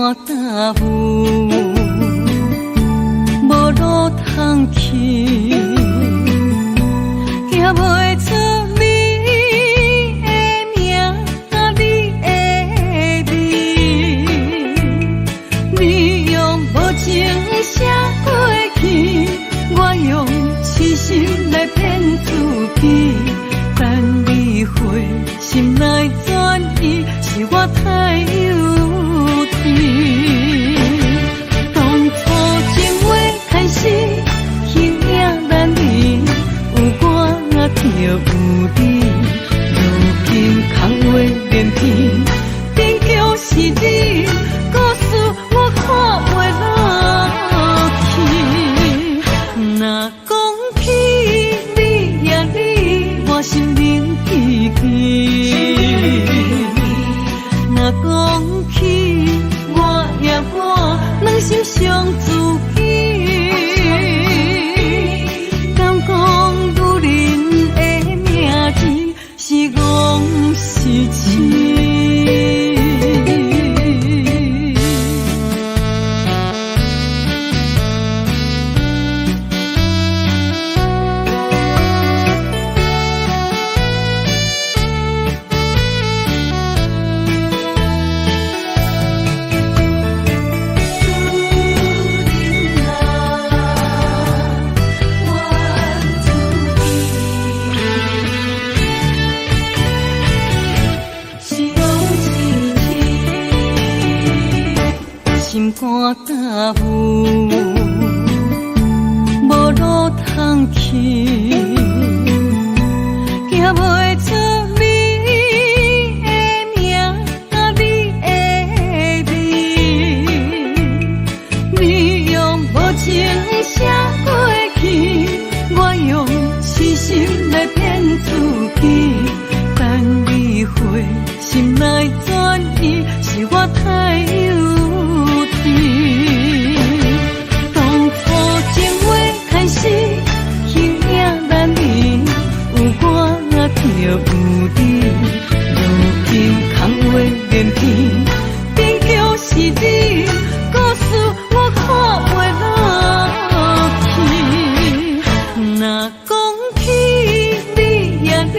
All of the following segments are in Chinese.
肝担负，无路通去，行袂出你的名，你的字，你用无情写过去，我用痴心来骗自己，等你回心来转意，是我太幼稚。当初情话开始，形影难离，有我就有你，如今空话连篇，终究是你，故事我看袂落去。若讲起你呀你，我心灵记记。若讲起我呀我，两心相知己。敢讲女人的名字是戆是痴？心肝担负，无路通去，行袂出你的名，你的字，你用无情写过去，我用痴心来骗自己，等你回心来转意，是我太幼。当初情话开始，形影难离，有我就有你，如今空话连篇，终究是你，故事我看袂落去。若讲起你呀你，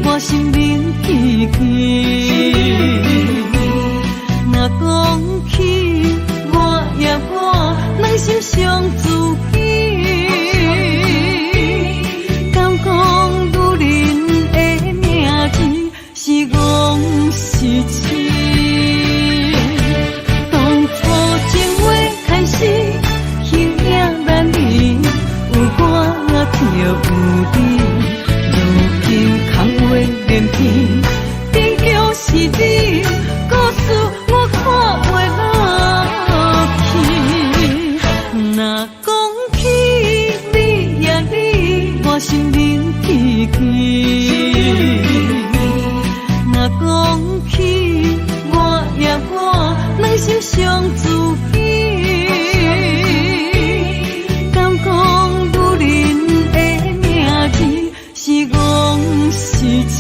我心灵记记。若讲起两心相知己，敢讲女人的名字是戆是痴？当初情话开始，形影难离，有我就有你，如今空话连篇，终究是你，故事我看袂落去。若讲起你呀你，我心灵记记。若讲起我呀我，两心相知己。敢讲女人的名字是戆是痴？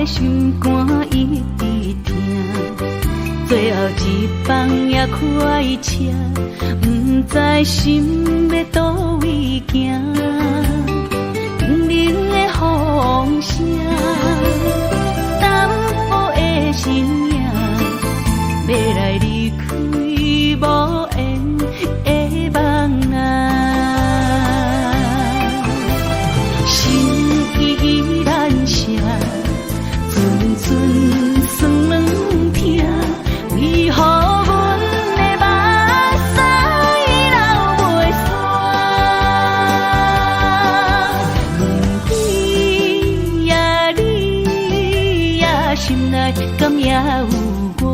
心肝一直疼，最后一放也开车，不知心要倒位行。人的风声，淡薄的身影，要来离开无缘的梦啊，心依然舍，寸寸酸软痛，为何阮的目屎流袂煞？问你呀，你呀，心内敢也有我？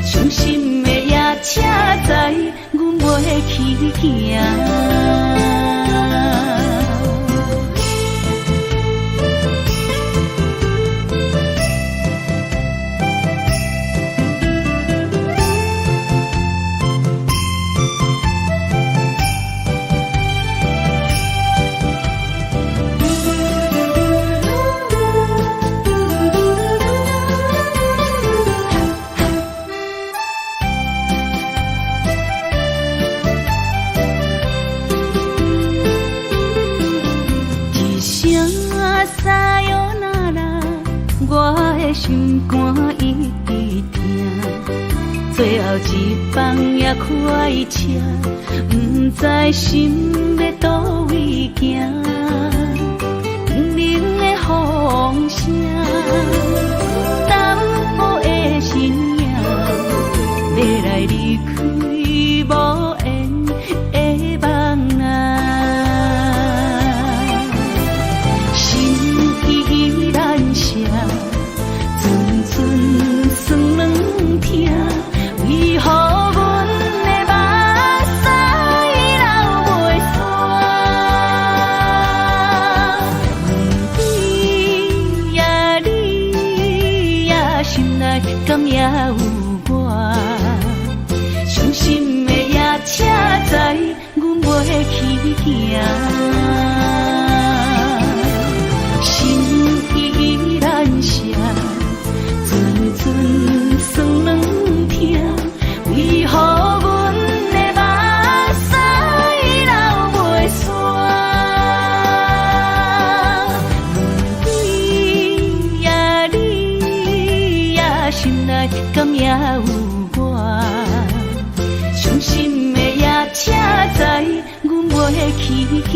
伤心的夜车载，阮袂去行。心肝一直疼，最后一放也快车，不知心要倒位行。冷冷的风声，淡薄的身影，要来离开无缘的梦啊，心依然舍。酸软痛，为何阮的目屎流袂煞？问你呀，你呀，心内敢也有我？伤心的夜车载，阮袂去行。心依然舍。酸软痛，为何阮的目屎流袂煞？问你呀，你呀，心内敢也有我？伤心的夜车载，阮袂去行。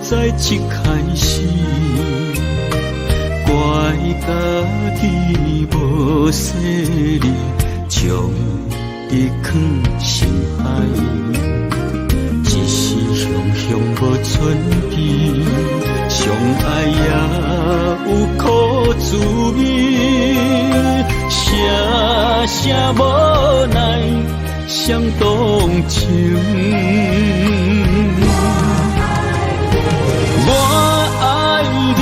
在一开始，怪家己无细腻，将伊藏心海，一时雄雄无存期，相爱也有苦滋味，声声无奈伤动情。我爱你，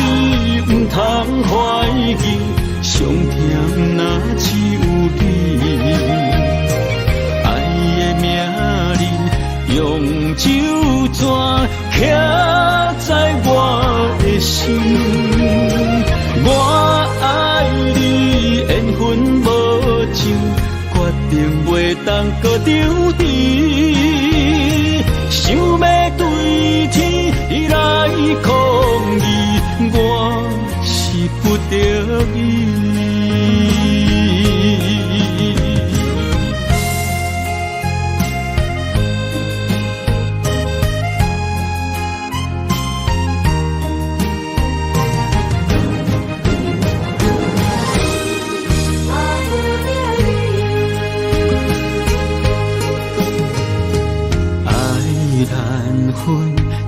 不通怀疑，上甜若只有你。爱的名字用酒泉刻在我的心。我爱你，缘分无尽，决定袂当搁丢弃。想要对天来抗议，我是不得已。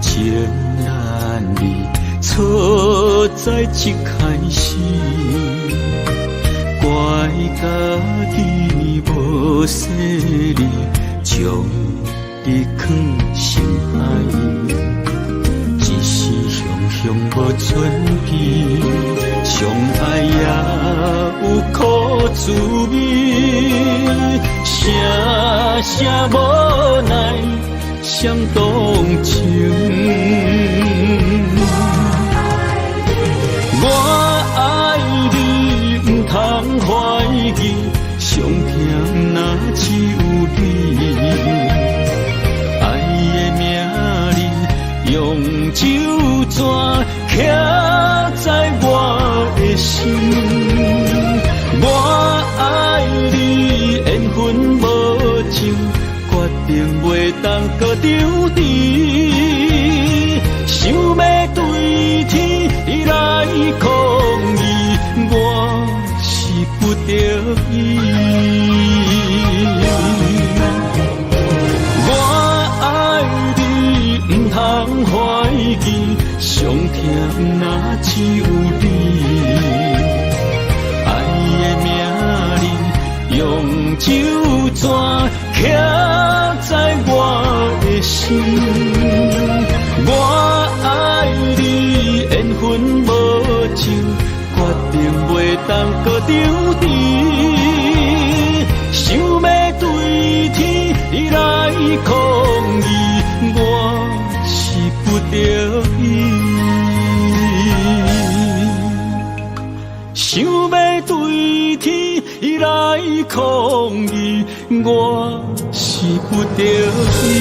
情难离，错在一开始，怪家己无细腻，将你藏心海。一时雄雄无准备，相爱也有苦滋味，声声无奈伤动情。我爱你，不通怀疑，上疼若只有你。爱的名字用手绢刻在我的心。我爱你，缘分无情，决定袂当搁丢低。想要对天来抗议，我是不得已。我爱你，不通怀疑，上疼若只有你。爱的名字用手绢刻在我的心。我爱你，缘分无情，决定袂当搁丢低。想要对天来抗议，我是不得已。想要对天来抗议，我是不得已。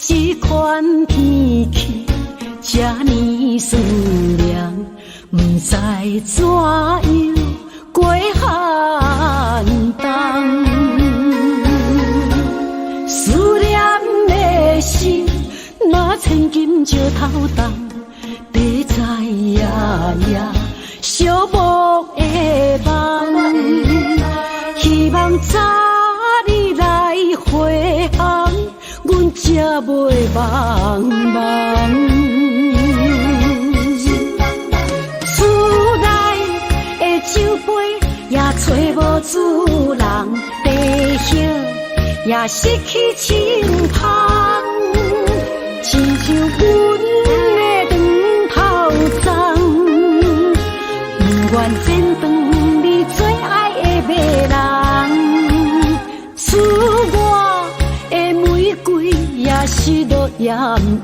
这款天气这呢酸凉，不知怎样过寒冬。思念的心，若千金石头重，地在夜夜寂寞的梦。希望早日来回航，阮才袂茫茫。厝内的酒杯也找无主人，地叶也失去清芳，亲像阮的长头鬃，不愿剪断你最爱的马人。厝外的玫瑰也是落艳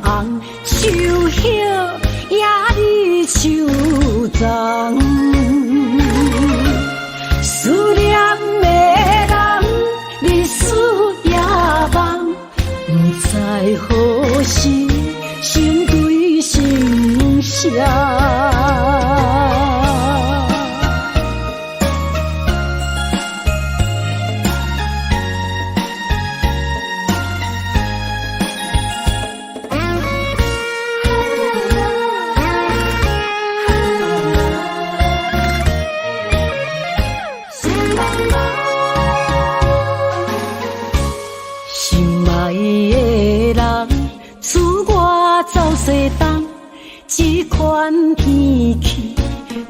红，树叶也离树丛。思念的人，日思夜梦，不知何时心对心伤。这款天气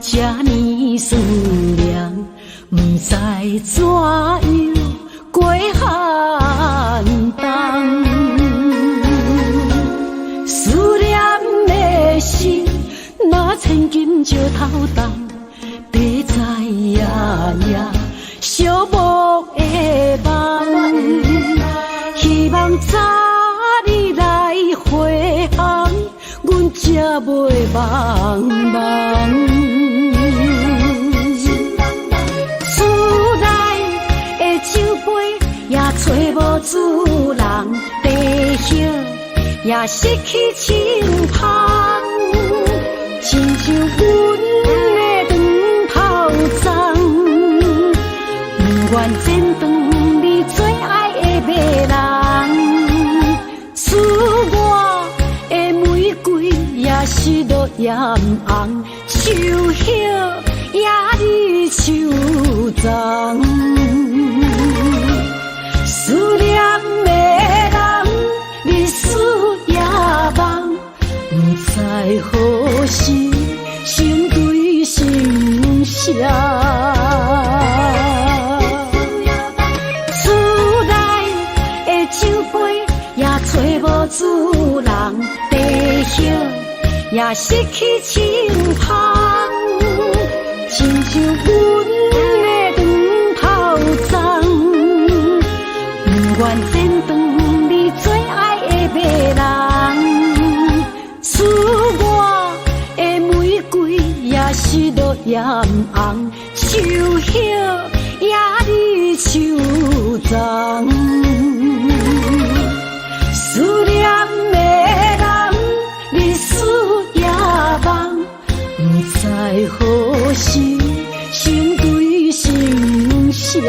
这呢酸凉，不知怎样过寒冬。思念的心，若把千金石头重，白菜夜夜烧木的梦，希望早日来回航，阮才袂茫茫。厝内的酒杯也找无主人，地叶也失去清芳，亲像阮的长头鬃，不愿剪断你最爱的迷人，赐我的玫瑰也是落艳红，手叶也你手脏，思念的人日思夜梦，不知何时心对心声。厝内的酒杯也找无主人，地叶也失去清芳，亲像阮的长头鬃，不愿剪断你最爱的迷人，赐我的玫瑰也是落艳红，手叶也你手脏，思念的人日思夜梦，不知何时心对心声。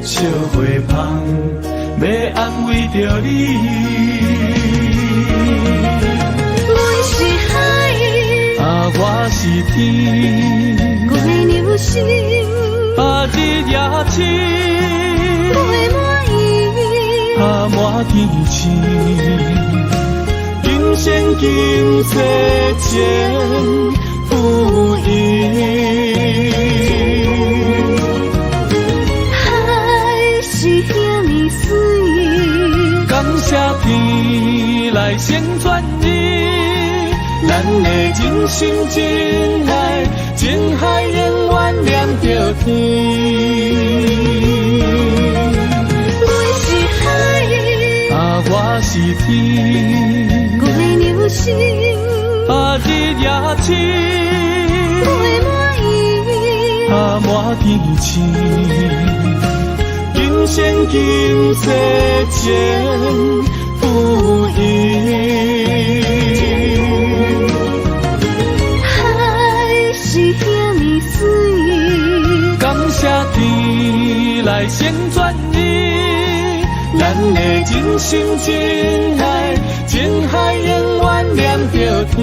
小花香，要安慰着你。是天，我的流星，日夜星，每满意，满天星，今生今世前不移。海是遐尼水，感谢天来成全你，咱的人生真爱，情海永远连着天。我是海，我是天，我的流星，日夜星，每满意，满天星，今生今世前不移。海是遐尼水，感谢天来成全你，咱的人生真爱，情海永远连着天。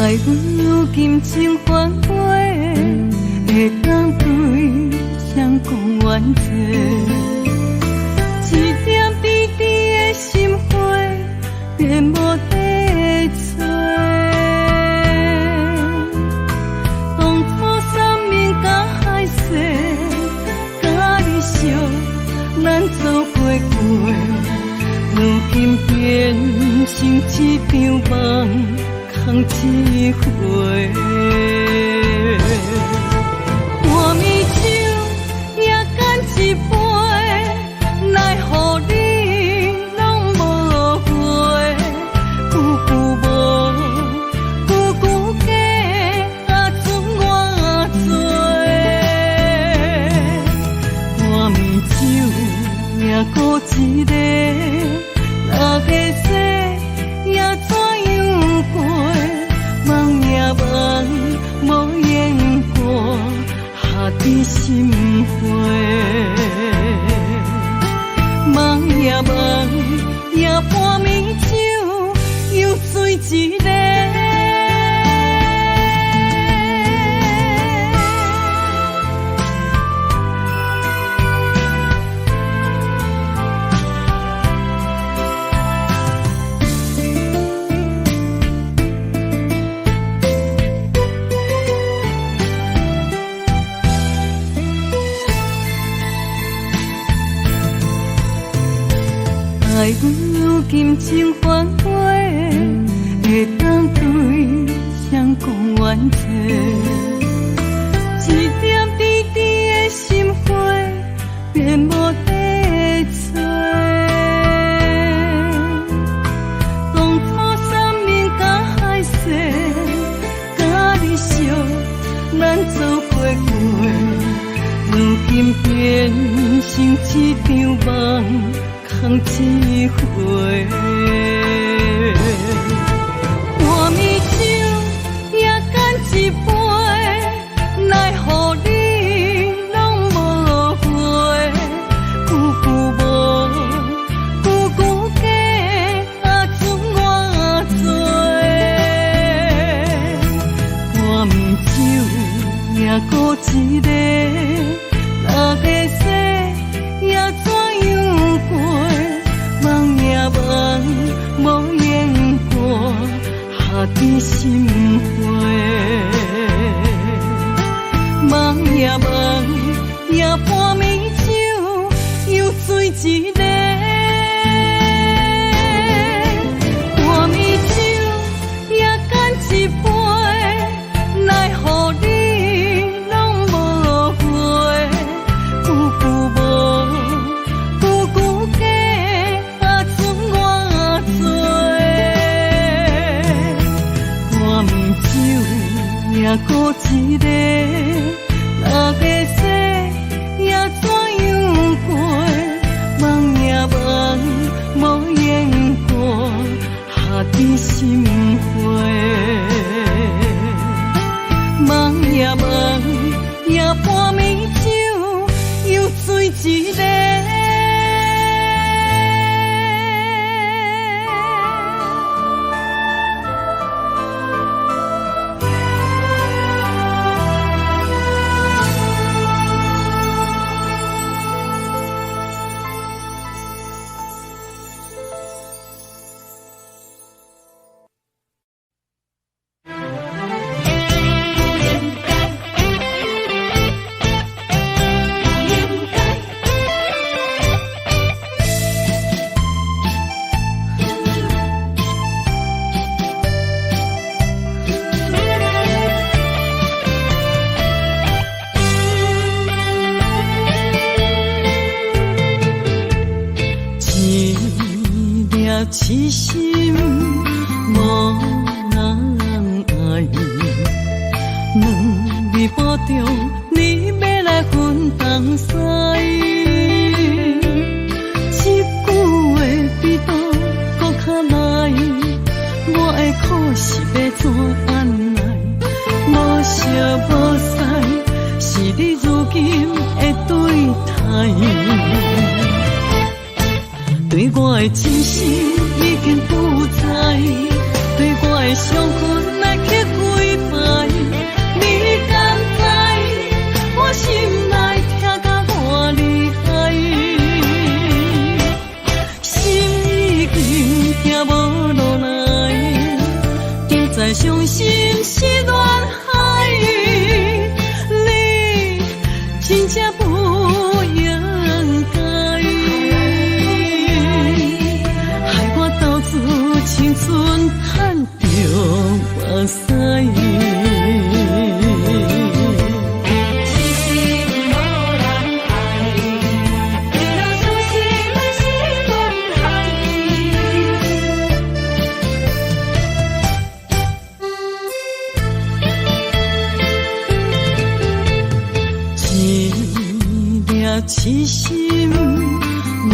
爱阮如今情反悔，会当对谁讲冤罪？一点滴滴的心花，变无地找。当初三面甲海誓，甲你惜，咱走过过，如今变成一场梦。空一回，半暝酒也干一杯，奈何你拢无回？久久无，久久假，准我做。半暝酒也孤一个，六个世也怎样过？梦也梦，无言过，下伫心花。梦也梦，也半暝酒又醉一个。爱阮如今情反悔，会当对谁讲冤罪？一点滴滴的心花，变无地找。当初三面甲海誓，甲你惜，咱走过过，如今变成一场梦。空一回，半暝酒也干一杯，奈何你拢无回？久久无，久久假，准我做。半暝酒也孤一个。哪个说也怎样过？梦也梦，无言过，下伫心花。梦也梦，也半暝酒，又醉一个。半暝酒也干一杯，奈何你拢无回？久久无，久久假，剩我做。半暝酒也孤一个。哪个说也怎样过？梦也梦，无言过，下伫心花。梦也梦，也半暝酒，又醉一个。痴心无人爱，两字保重，你要来分东西。一句话比刀搁较来，我的苦是要怎安来？无烧无屎，是你如今的对待。对我的真心已经不在，对我的伤痕来去几摆，你敢知我心内痛甲偌厉害？心已经行无落来，就再伤心是恋海，你真正不应该。青春叹着目屎，痴心无人爱，为了伤心来是恋海。一粒痴心无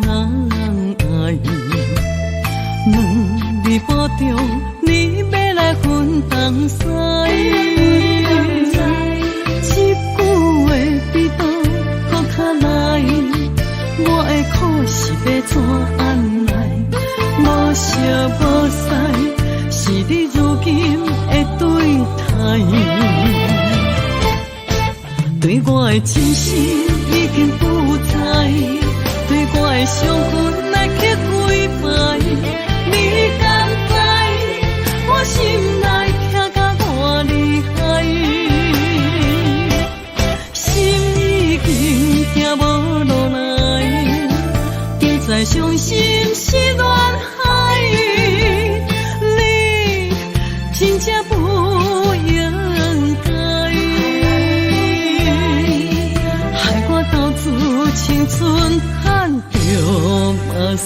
人爱。两字保重，你要来分东西。一句话比刀搁较来，我的苦是要怎安来？无烧无屎，是你如今的对待。对我的真心已经不在，对我的伤痕来去几摆。你敢知我心内痛甲偌厉害？心已经行无落来，就再伤心是恋海，你真正不应该，害我斗自青春叹着目屎。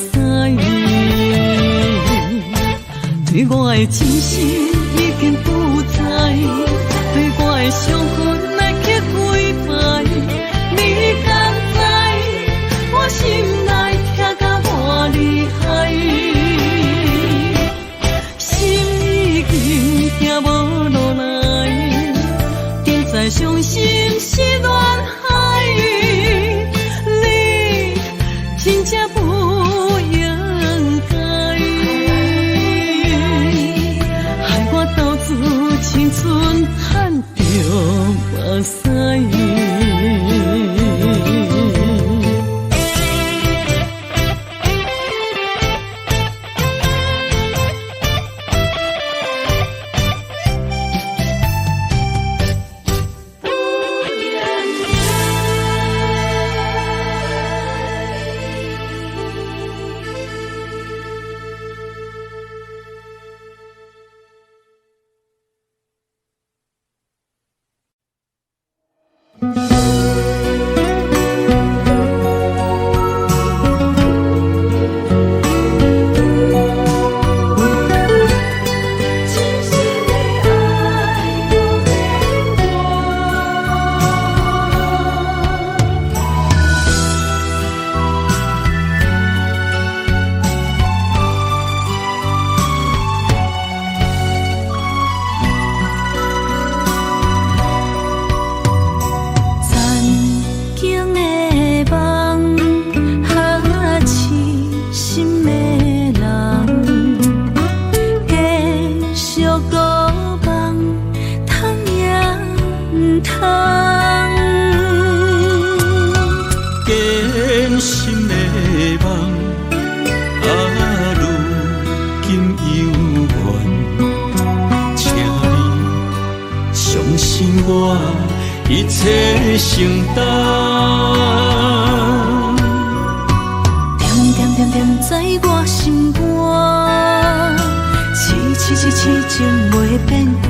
对我的真心已经不在，对我的伤痕来去几摆，你敢知我心内痛甲偌厉害？心已经行无落来，就再伤心是恋海，你真正不应该。青春叹着目屎。相信我一切承担。点点点点在我心肝，痴情袂变卦。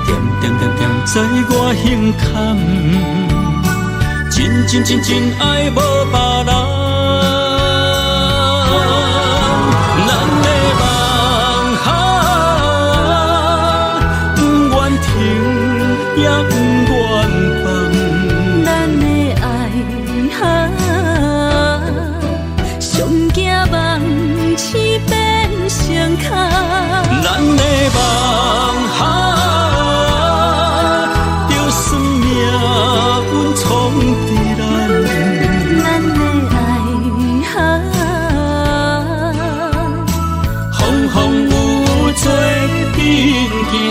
点点点点在我胸坎，真爱无别人。也不愿放，咱的爱上惊梦痴变成空，咱的梦就算命运闯伫咱，咱的爱风风雨做阵行。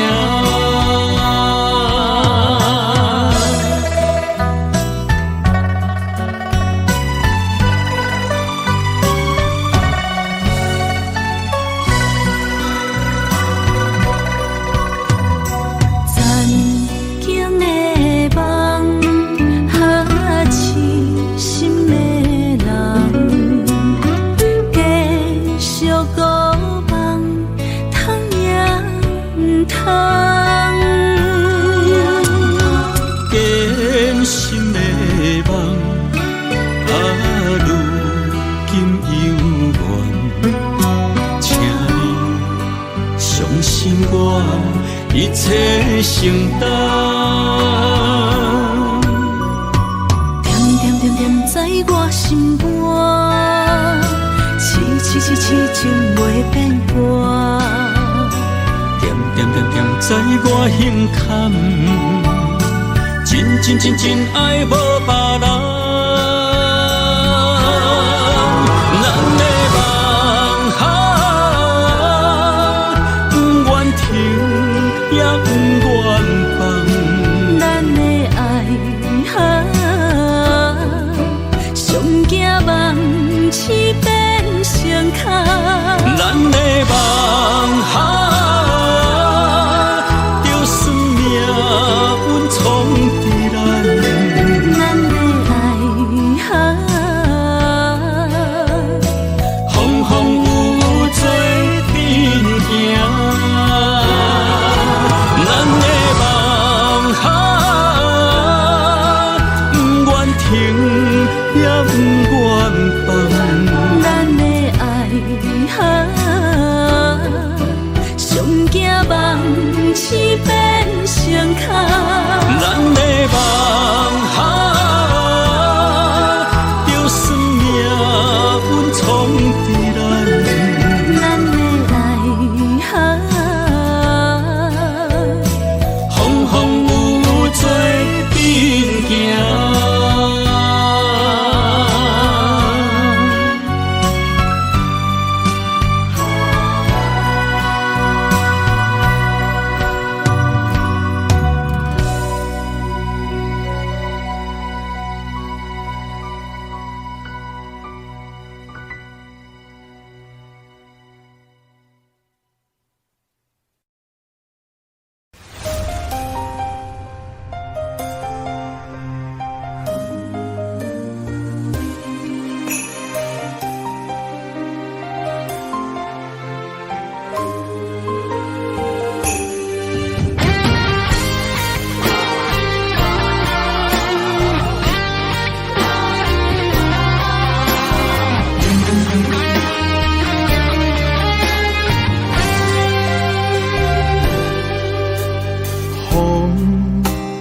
一切承担，点点点点在我心肝，痴情袂变卦。点点点点在我胸坎，真爱无别人。也不愿放，咱的爱上惊梦痴变成空，咱的梦就算命运闯伫咱，咱的爱风风雨做阵行。也不愿放，咱的爱上惊梦痴变成空，咱的梦就算命运闯伫咱，咱的爱风风雨做阵行。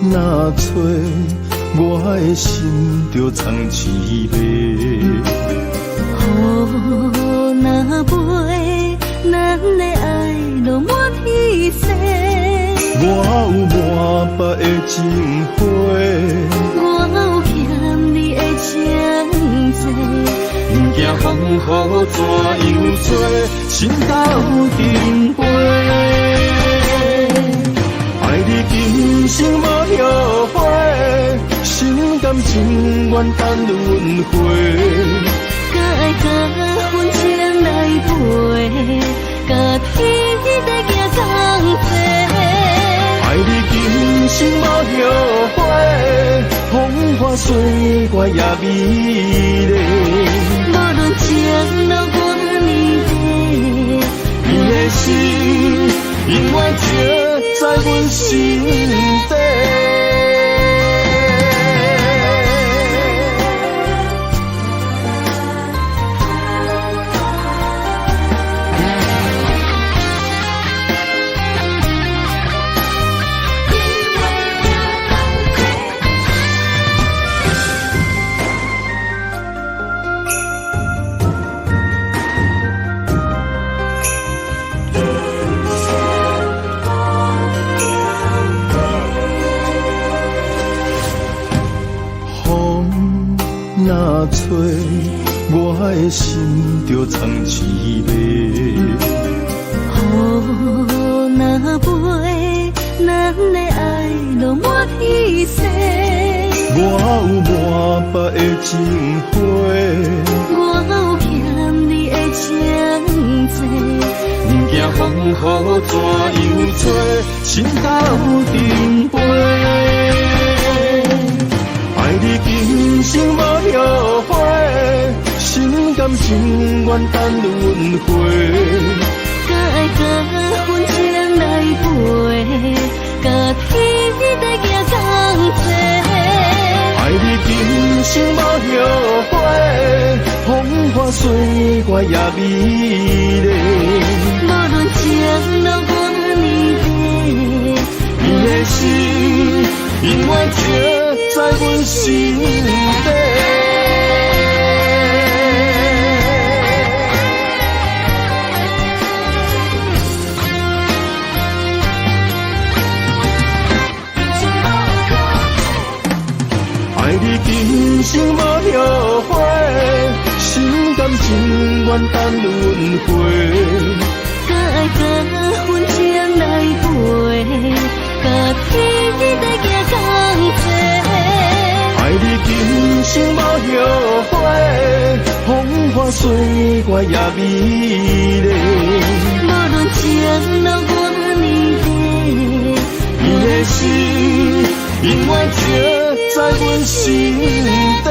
若吹，我的心就藏滋味。雨若飞，咱的爱落满天星。我有满腹的情花，我有欠你的情债。不惊风雨怎样做，心斗阵飞。爱你今生无后悔，心甘情愿等轮回。甲爱甲阮情来陪，甲天在行同齐。生无后悔，风花雪月也美丽。无论前路多年短，你的心永远刻在阮心底。若吹，我的心就藏一个。雨若飞，咱的爱就满天星。我有满腹的情花，我有欠你的情债。不惊风雨怎样吹，心头顶杯。爱你今生无后悔，心甘情愿等轮回。甲爱甲阮情来陪，甲天在行同齐。爱你今生无后悔，风花雪月也美丽。无论前路多年短，你的心永远刻在阮心底。爱你今生无后悔，心甘情愿等轮回。甲爱甲阮情来陪，甲天在行同齐。爱你今生无后悔，风花雪月也美丽。无论前路多年短，你的心永远刻在阮心底。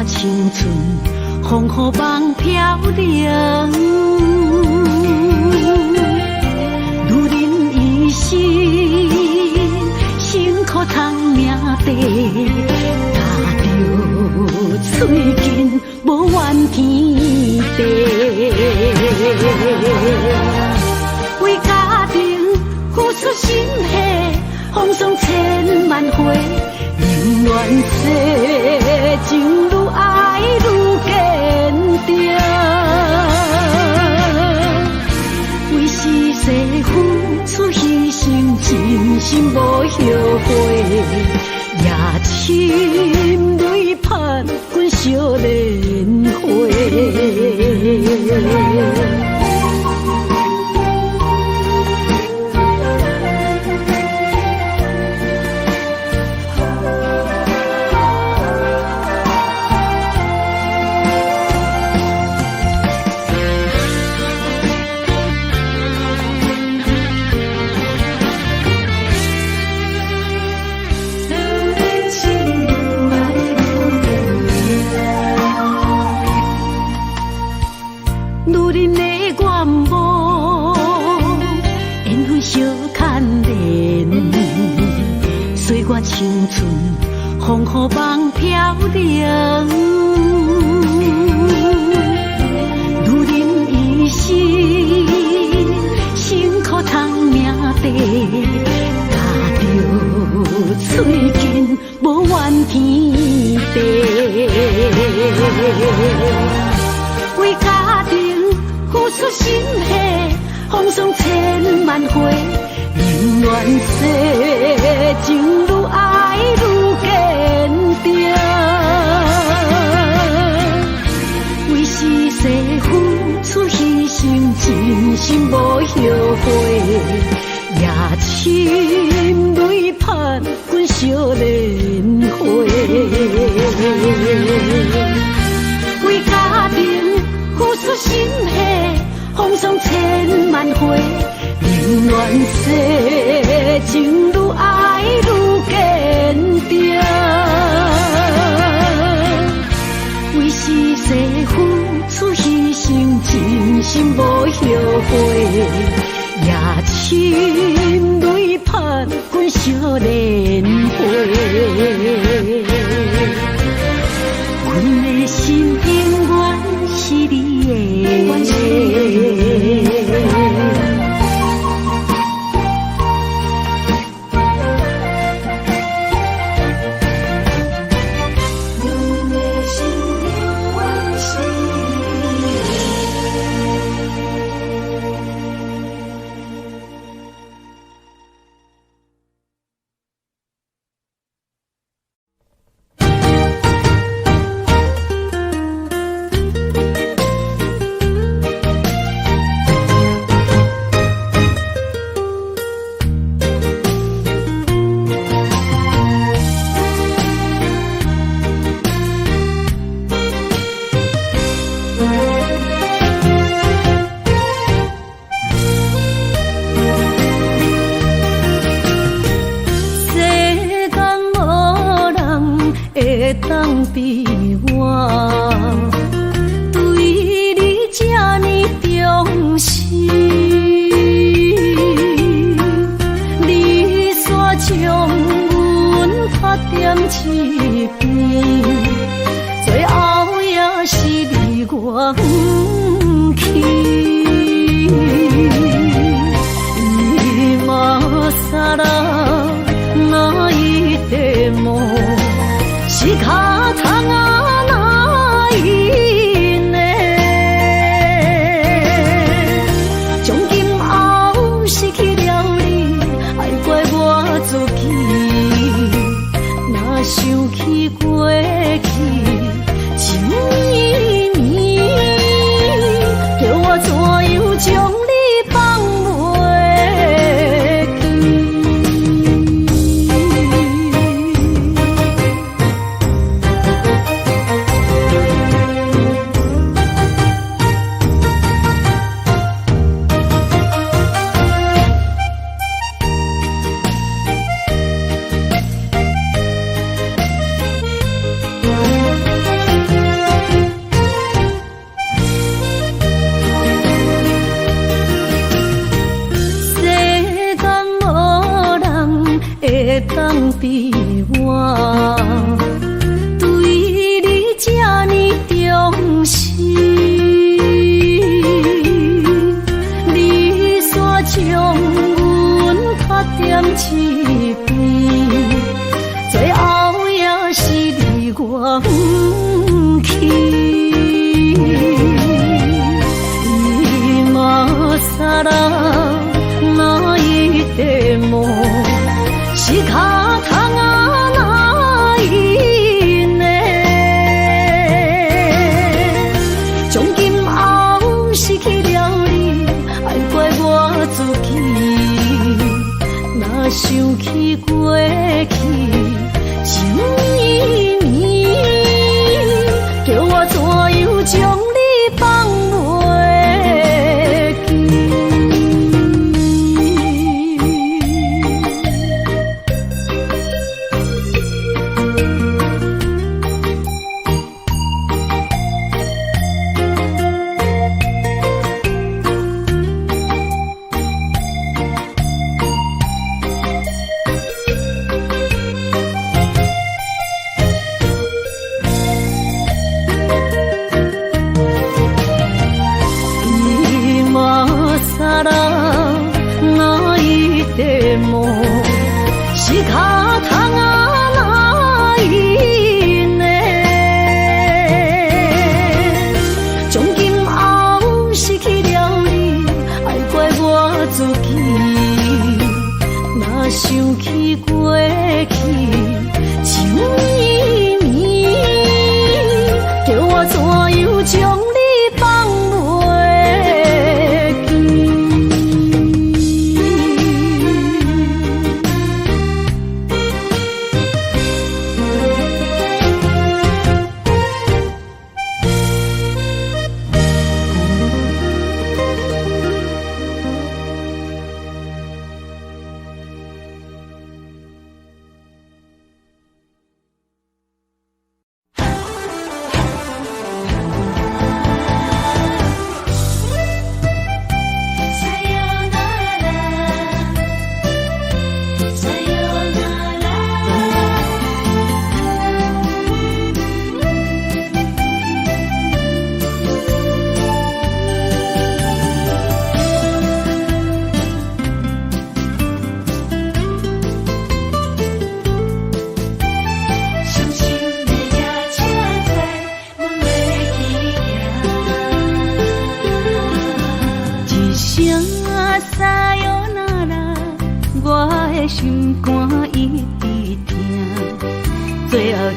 青春风雨梦飘零，女人一生辛苦通命地，踏着嘴筋无怨天地，为家庭付出心血，风霜千万回。宁愿世情愈爱愈坚定，为是世付出牺牲，真心无后悔，也深泪盼阮少年花。情做我青春风雨梦飘零。如人一生，辛苦通命地，踏着嘴筋无怨天地。为家庭付出心血，风霜千万回。宁愿世情愈爱愈坚定，为是世付出牺牲，真心无后悔。夜深泪盼阮少年花，为家庭付出心血，风霜千万回。宁愿世情愈爱愈坚定，为是世付出牺牲，真心无后悔。夜深泪盼阮少年花，阮的心永远是你的。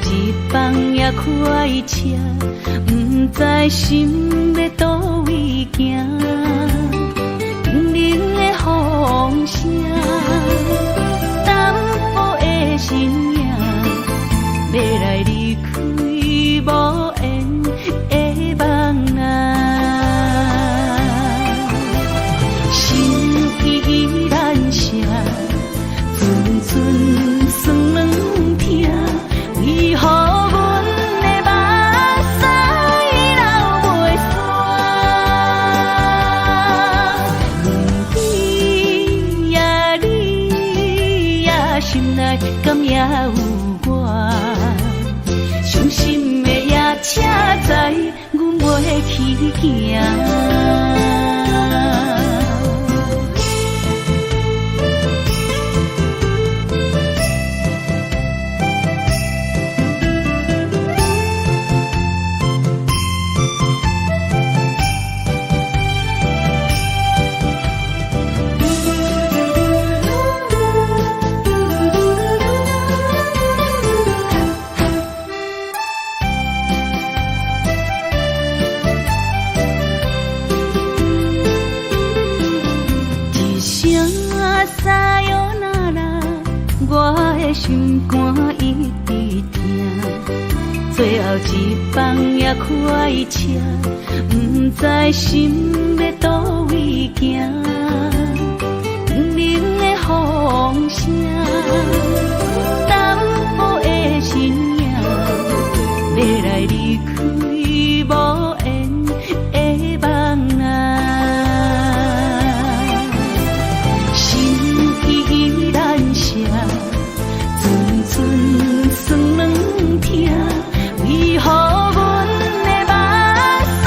一放也开车，不知心要倒位行。冷冷的风声，淡薄的身影，要来离开无缘的梦啊。心依然舍，寸寸酸软痛，为何阮的目屎流袂煞？问你呀，你呀，心内敢也有我？伤心的夜车载，阮袂去行。心肝一直疼，最后一放也开车，不知心要倒位行。冷冷的风声，淡薄的身影，要来离开无缘的梦啊。心依然舍。寸酸软痛，为何阮的目屎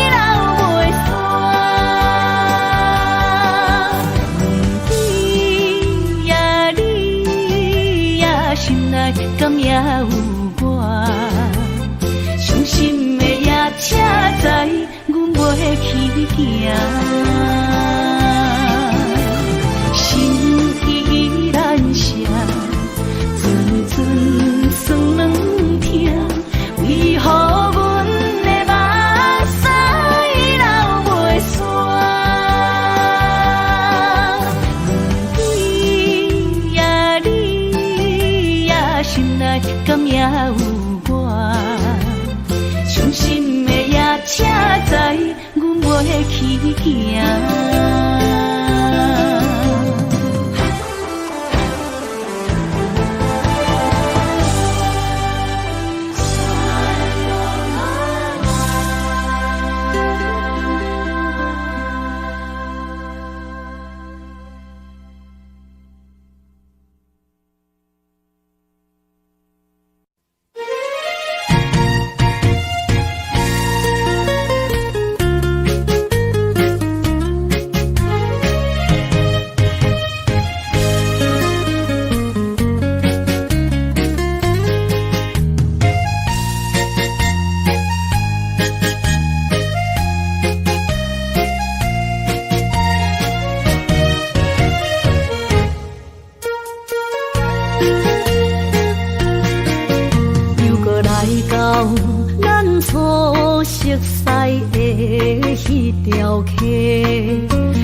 流袂煞？问你呀，你呀，心内敢也有我？伤心的夜车载，阮袂去行。心依然舍。寸酸软痛，为何阮的目屎流袂煞？问你呀，你呀，心内敢也有我？伤心的夜车载，阮袂去行。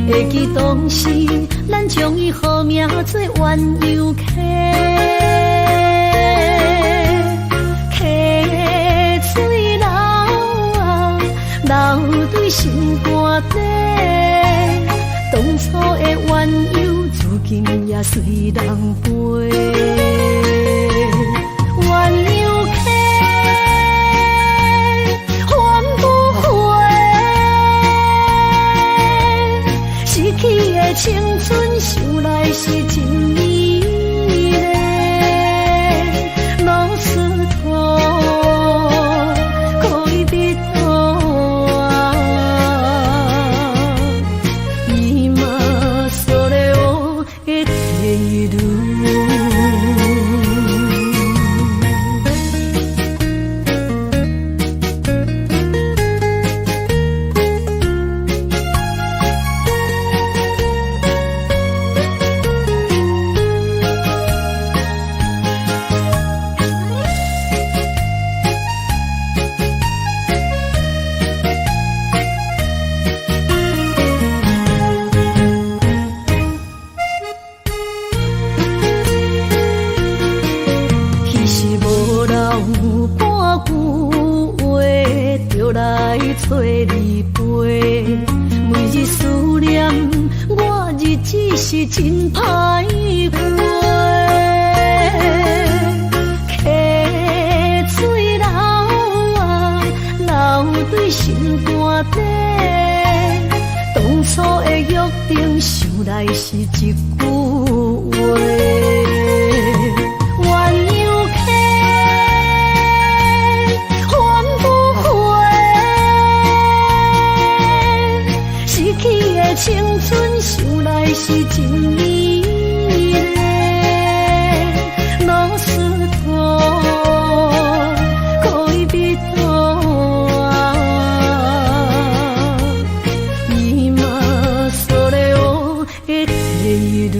会记当时，咱将伊号名做鸳鸯溪，溪水流啊，流对心肝底。当初的鸳鸯，如今也随人飞。鸳鸯溪。去的青春想来是真美丽，老师徒可以别多，伊嘛所了的地路。倒来找你陪。每日思念，我日子是真歹过。溪水流啊，流对心肝底。当初的约定，想来是一句话。青春想来是真美丽，老师哥可以比多啊，伊嘛所了我的地路。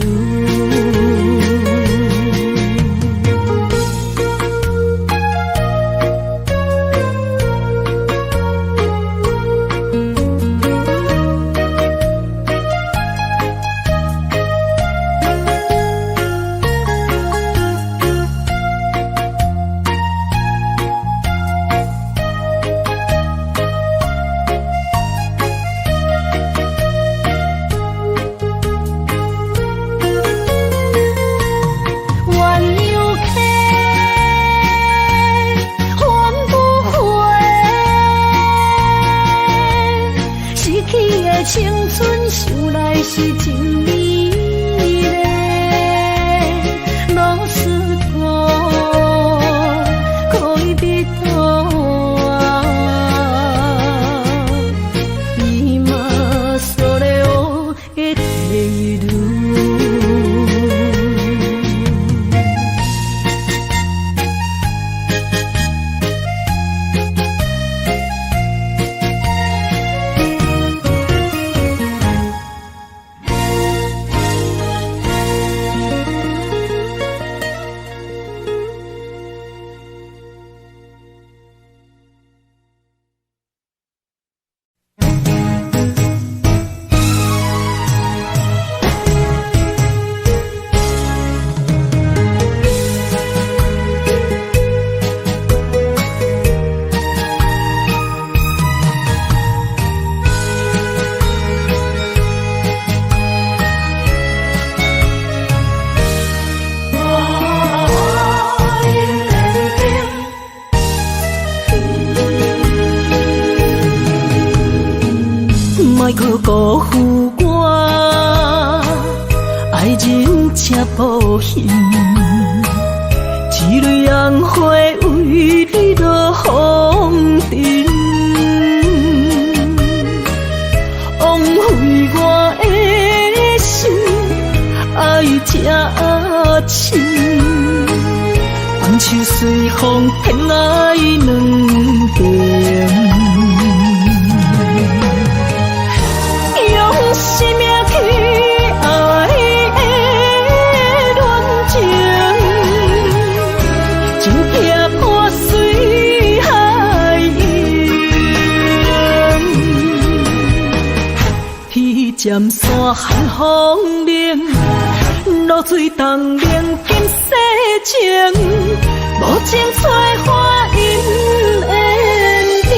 青春想来是真美丽，老师哥可以比多啊，伊嘛锁了我的地路。莫去辜负我，爱人才保险，一蕊红花为你落风尘，枉费我的心，爱这深，放手随风偏爱两边。生命去爱的恋情，真痛破水海涌。天渐山寒风冷，露水冻凝金世情，无情采花因缘定。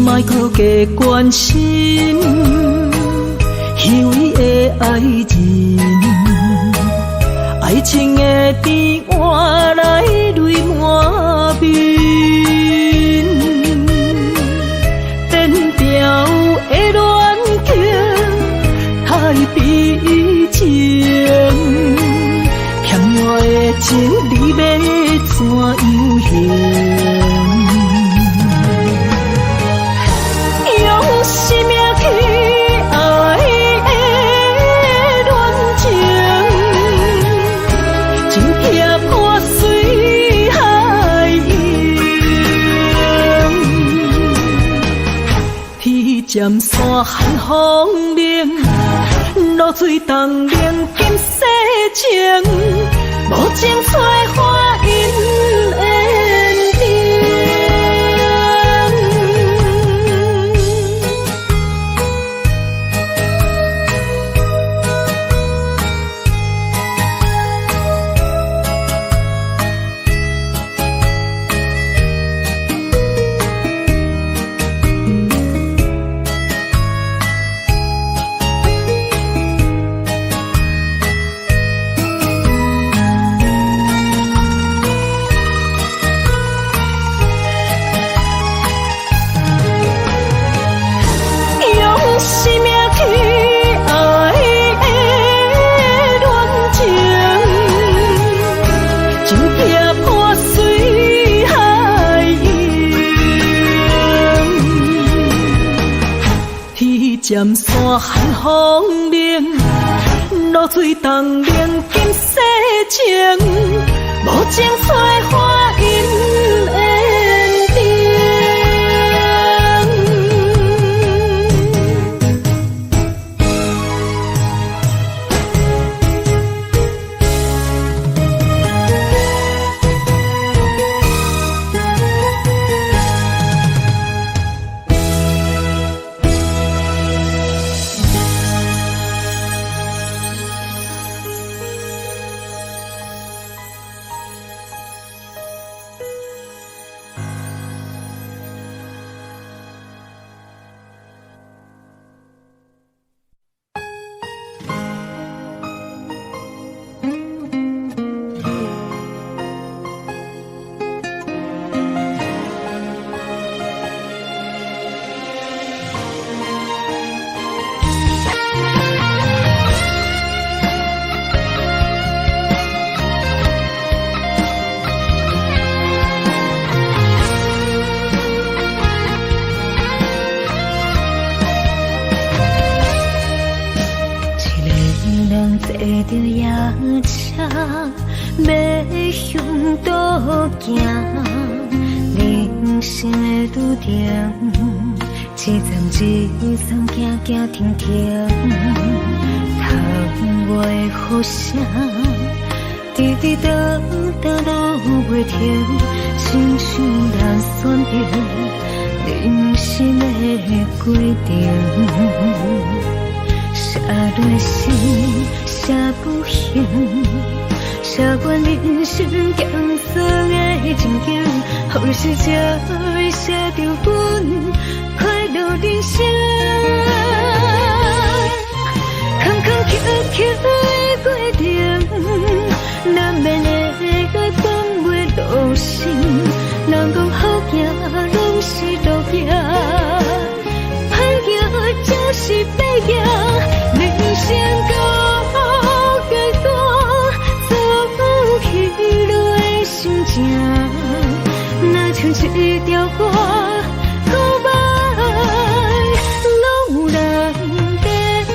莫去加关心，虚伪的爱人，爱情的甜换来泪满面，颠调的恋情太悲情，欠我的情你要怎样还？生命去爱的恋情，真痛破水海尖山寒风鸣，露水东明金世情，无情催花因缘定。尖山寒风鸣，露水东明金世情，无情催花因缘定。坐着夜车，要向倒行。人生的拄定，一站一站行行停停，窗外雨声，滴滴答答落袂停，亲像人选择人生的规定。写落心，写不行，写阮人生艰涩的情景，好时才会写着阮快乐人生。坎坎坷坷的过程，难免会讲袂落心，人讲好行拢是路行。就是白行，人生到结果，走起落的心情，若像一条歌，古板拢有人在听。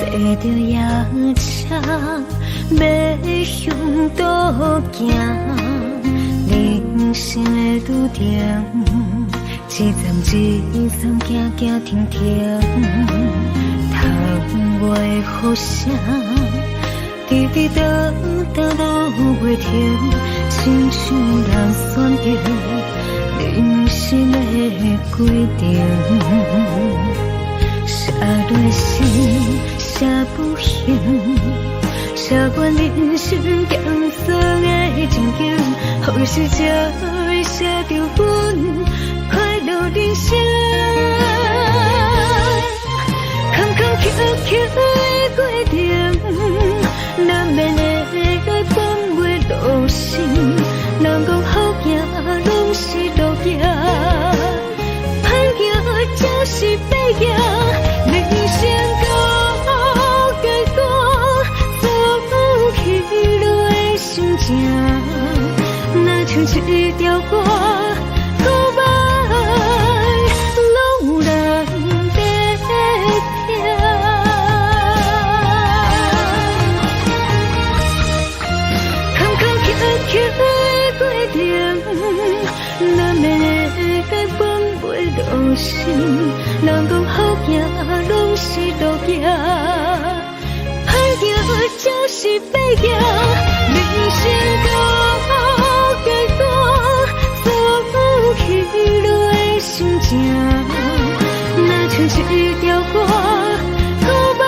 坐着夜车，要向倒行。人生的拄定，一站一站行行停停。窗外雨声，滴滴答答落袂停，亲像人选择人生的规定。写落心，写不行，写阮人生艰涩的情景，好时才会写着阮快乐人生。坎坎坷坷的过程，难免会讲袂落心，人讲好行拢是路行，歹行就是白行。人生到结果，走起落的心情，若像一条歌，古板心，人讲好行拢是路行，歹行就是白行，人生高阶段，走起来心情，若像一条歌，告白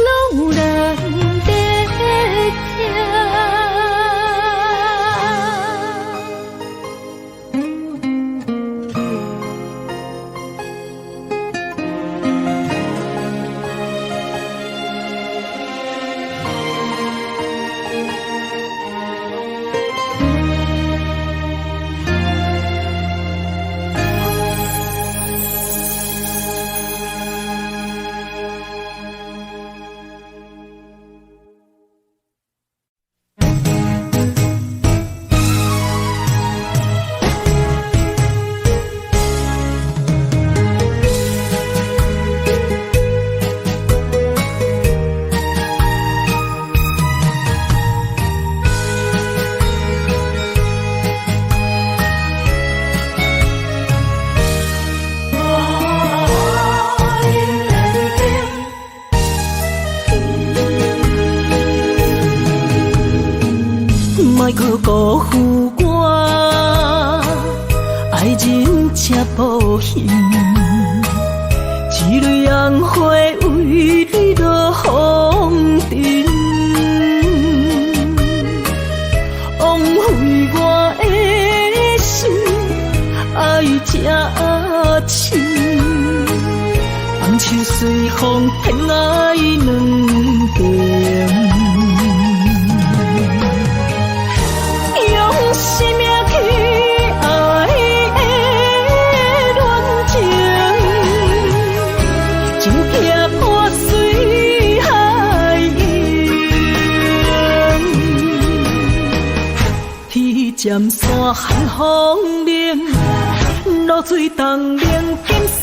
拢有人在听。莫去辜负我，爱人才无幸，一蕊红花为你落风尘，枉费我的心，爱这深，放手随风偏爱两边。生命去爱的恋情，真惊破水海涌。天渐山寒风冷，露水东冷金世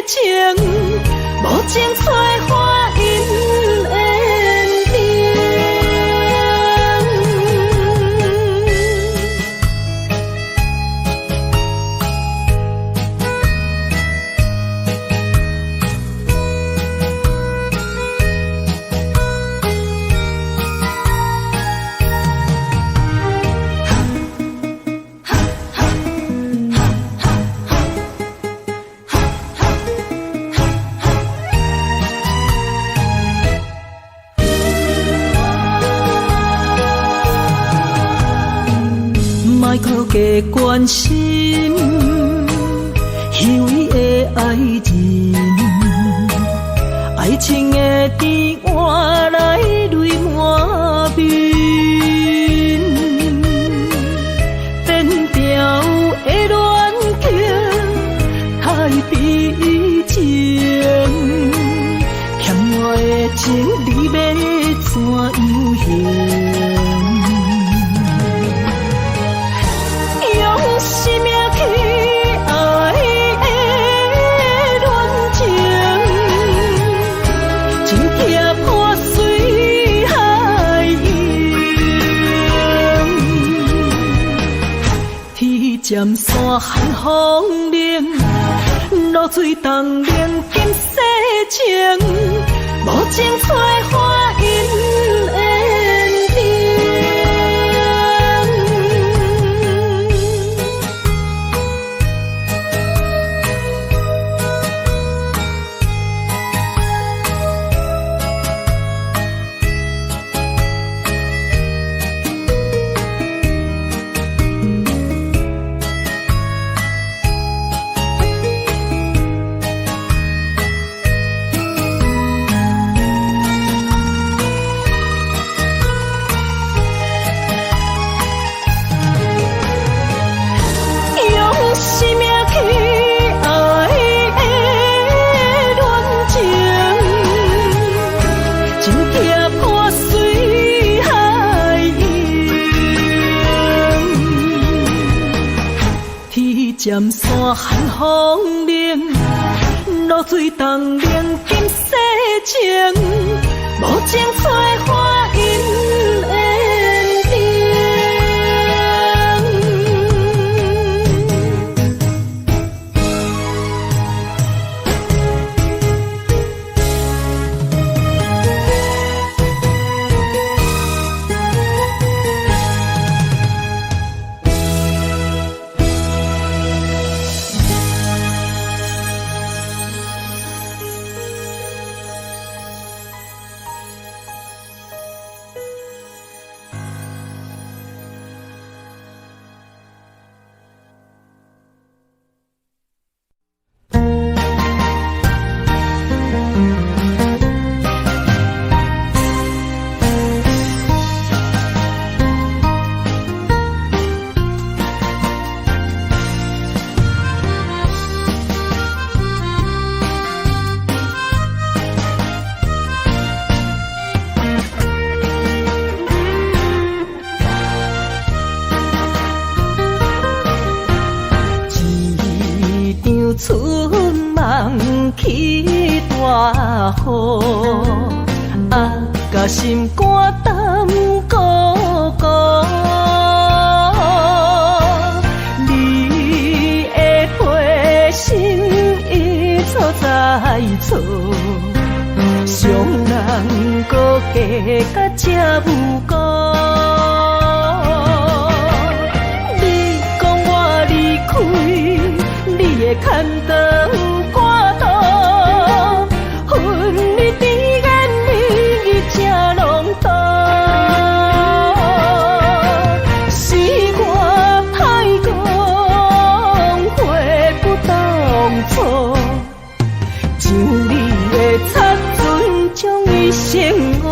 情，无情催花因缘定。莫去加关心，虚伪的爱人，爱情的甜换来泪满面，变调的恋情太悲情，欠我的情你要怎样还？生命去爱的恋情，真惊破水海涌。天渐山寒风冷，露水东冷金世情，无情催花因缘定。渐山寒风冷，露水东冷金世情，无情催花因缘定。大雨，甲心肝胆孤孤。你的花心已错在错，伤人搁加甲这有辜。你讲我离开，你的牵倒有半途，恨你甜言蜜语这拢多，是我太讲话不当初，像你的擦船将伊生误。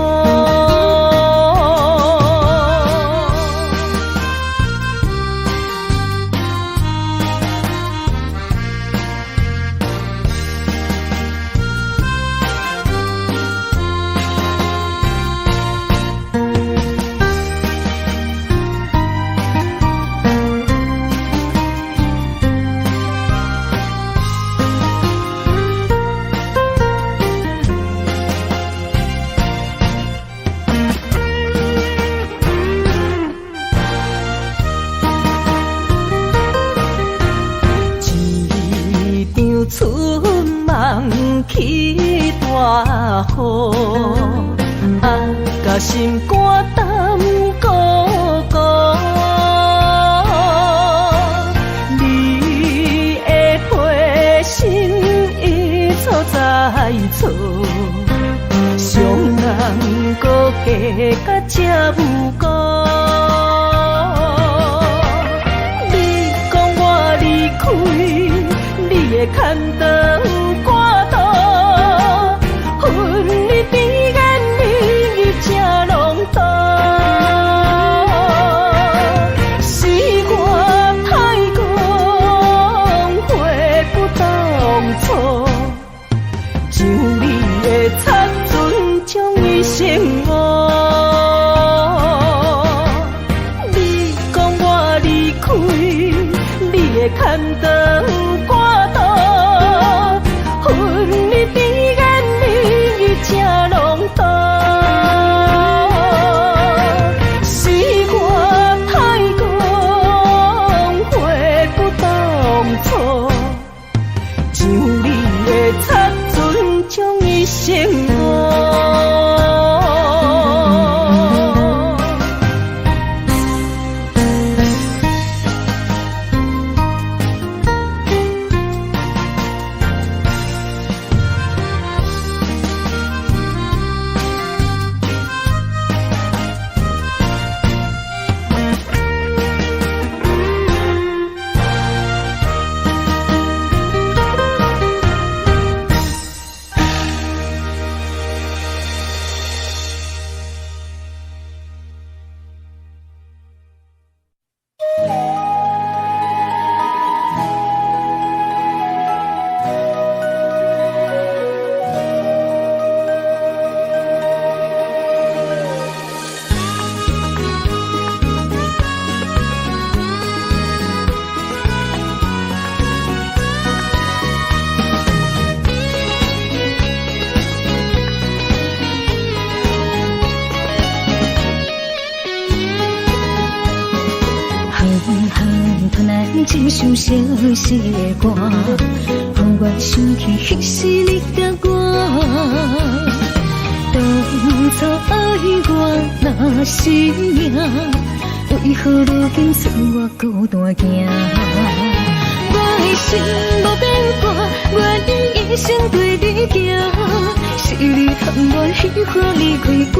春梦起大雨，甲心肝胆孤孤。你的花心已错在错，伤人搁加甲这有辜。你讲我离开，你的牵倒有半途，恨你甜言蜜语这拢多，是我太讲话不当初，像你的擦船将伊生误。你讲我离开，你的牵倒有半途，恨你甜言蜜语这拢多，是我太讲话不当初，像你的擦船将伊生误。一首相思的歌，予我想起迄时你甲我。当初爱我若是命，为何如今剩我孤单行？我的心无变卦，愿意一生对你行。是你含我喜欢离开我。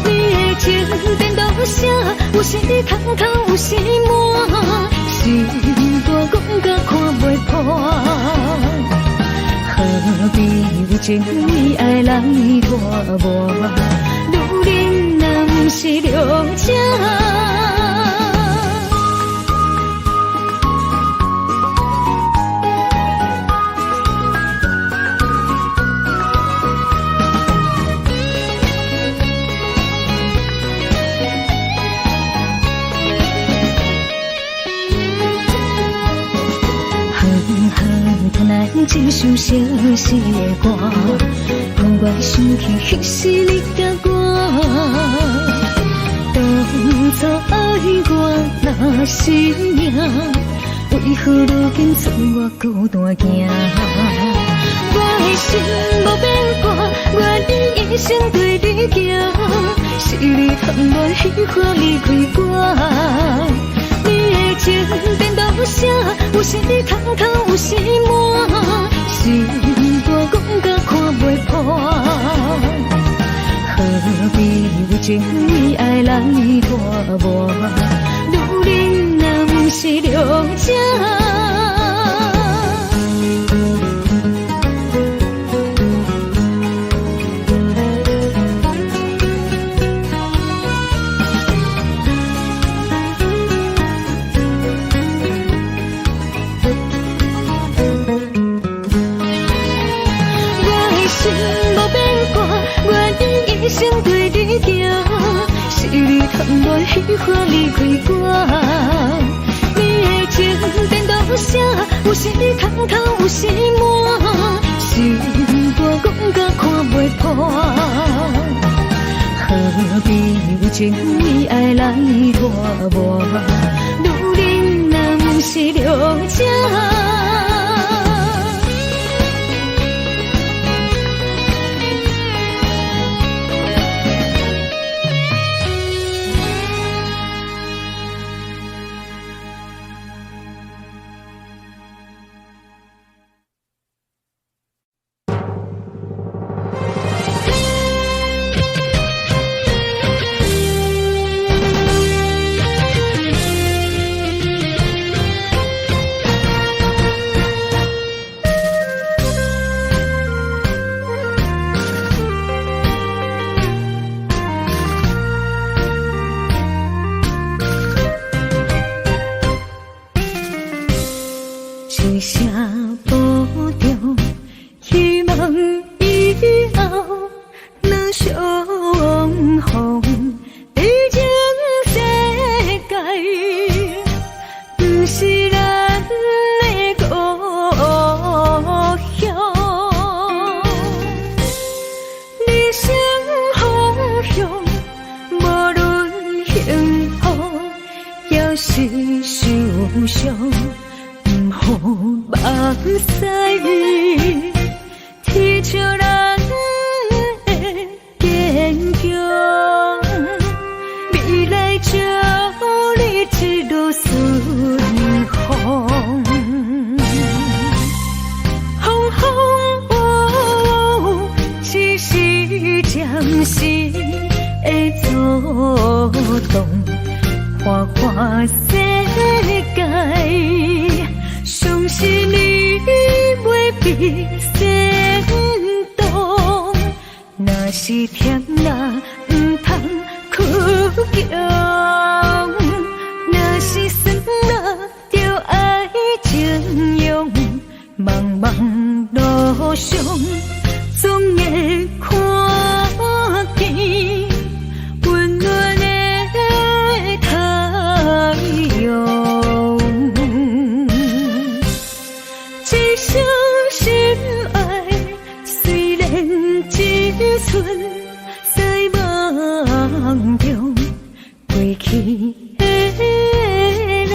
你的情变多少？有时通透，有时满，心大讲甲看袂破。何必为情你爱来拖磨？女人若不是良情。一首城市的歌，让我想起迄时你甲我。当初爱我若是命，为何如今剩我孤单行？我的心无变卦，我愿一生对你行，是你通我喜欢离开我。你的情变到啥？有时你通透，有时满，心肝讲甲看袂破。何必为情义爱来拖磨？女人若不是了解。一生对你行，是你通我喜欢离开我。你的情变到啥？有时你通透，有时满，心肝讲甲看袂破。何必为情义爱来拖磨？女人若不是了解。一声保重，希望以后能相逢。毕竟世界不是咱的故乡，人生方向无论幸福也是受伤。好目屎，天笑人的坚强，未来祝你一路顺风。风风雨雨，只是暂时的作动，花花世界。相信你袂比先动，若是甜啦，不通哭强；若是酸啦，就爱情用。茫茫路上，总会看见温暖的太阳。一生心爱，虽然一寸在梦中，过去的咱，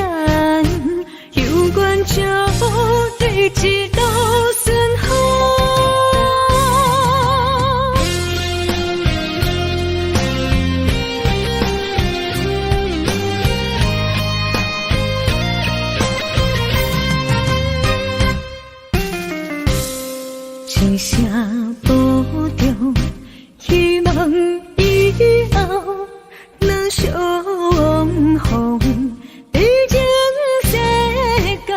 有缘就对一路顺风。一声保重，希望以后能相逢。毕竟世界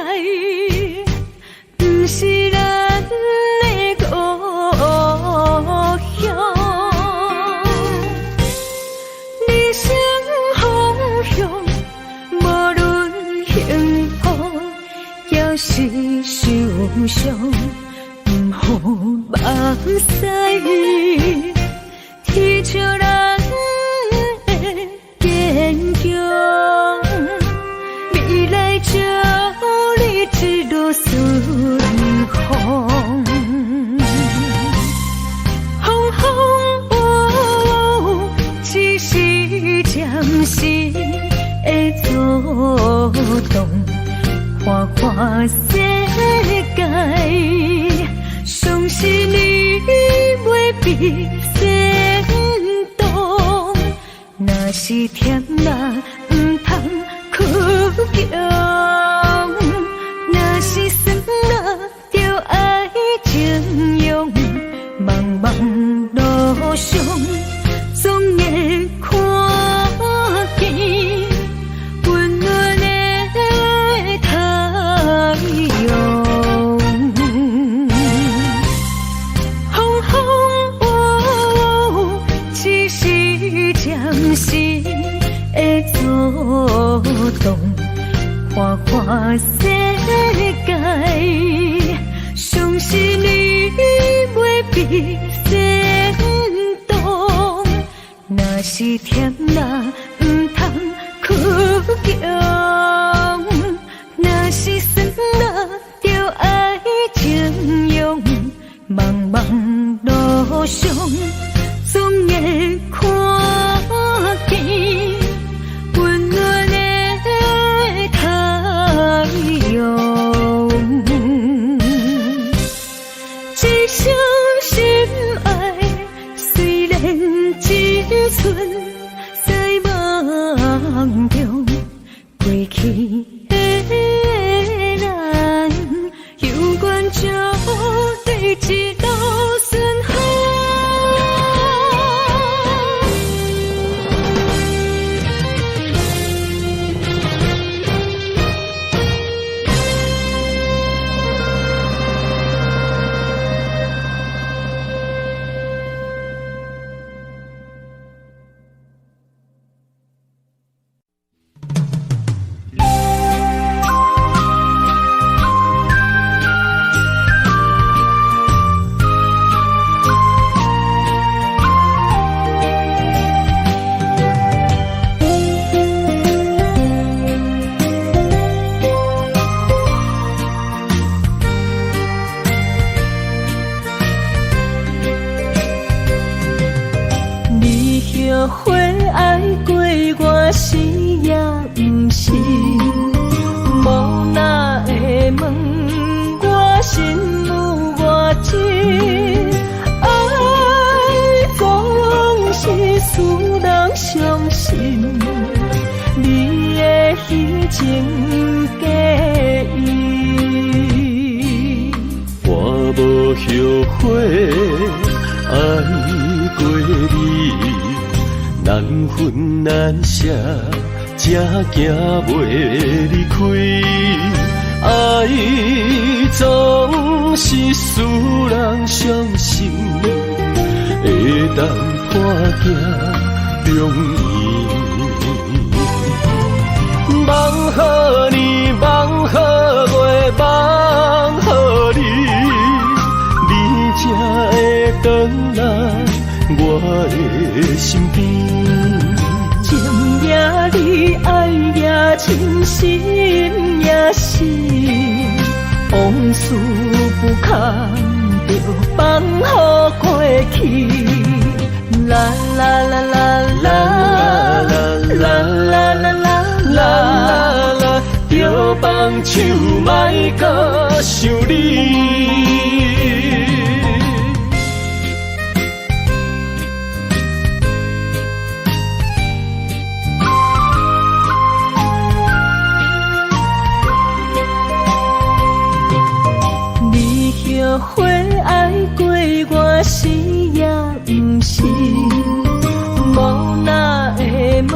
不是咱的故乡，人生方向无论幸福也是受伤。好目屎，天笑人的坚强，未来祝你一路顺风。时会作动，看看世界，相信你袂比先动。若是甜辣不通苦强，若是酸辣就爱情用，茫茫路上总会看见温暖的太阳。风风雨雨，只是暂时的作动，看看世界，相信你袂比先动。若是甜辣不通苦强，若是酸辣就爱情用，茫茫路上总会看见温暖的太阳。一生心爱，虽然只存在梦中，过去的咱有缘就对一路顺风。后悔爱过我是也不是，无哪会问我心有偌深，爱总是使人伤心，你的虚情假意，我无后悔爱过你。难分难舍，才行袂离开。爱总是使人伤心，会当看行容易。梦好年，梦好月，梦好你，你才会回来我的身边。情也你，爱也真，心也是，往事不堪就放乎过去。啦啦啦啦啦啦啦啦啦啦，就放手莫搁想你。后悔爱过我是也不是，无哪会问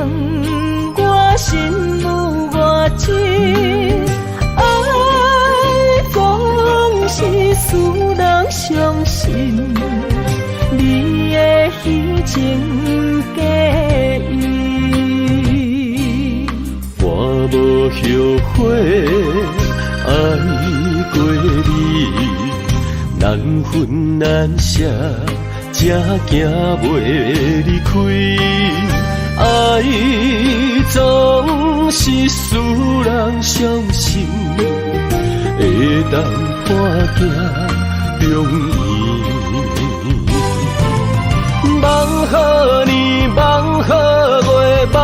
我心有偌深，爱总是使人伤心，你的虚情假意，我无后悔爱过你。难分难舍，才行袂离开。爱总是使人伤心，会当看行容易。梦好年，梦好月，梦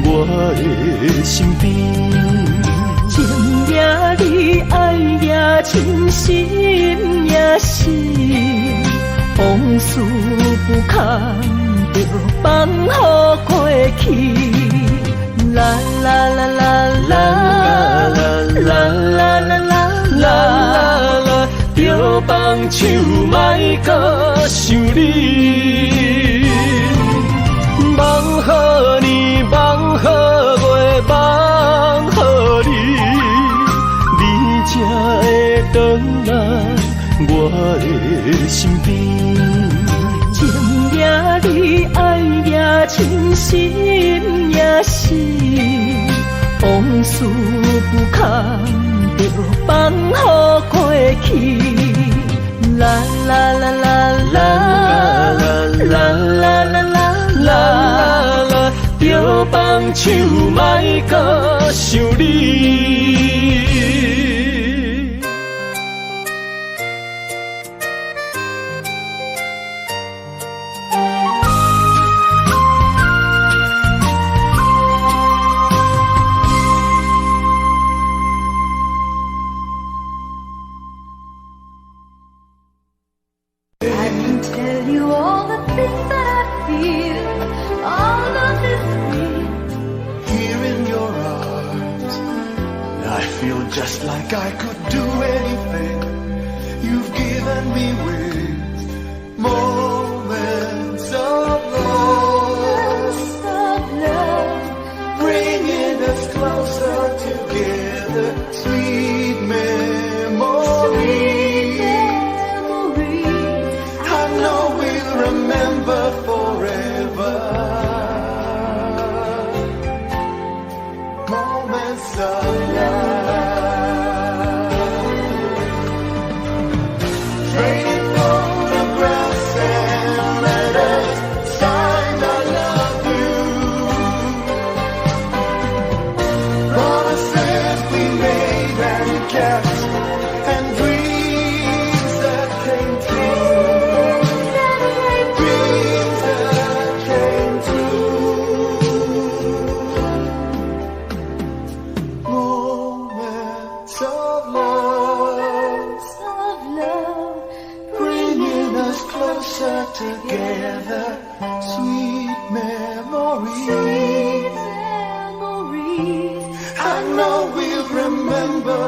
我的身边。情也你，爱也深，心也是，往事不堪着放乎过去。啦啦啦啦啦啦啦啦啦啦，着放手莫搁想你。望予你，望予月，望予你，你才会回来我的身边。情也你，爱也深，心也是，往事不堪着放乎过去。啦啦啦啦啦啦啦啦啦啦，着放手莫搁想你。Just like I could do anything you've given me with moments of love, bringing us closer together, sweet memories. I know we'll remember forever. Moments of love. Together, sweet memories. I know we'll remember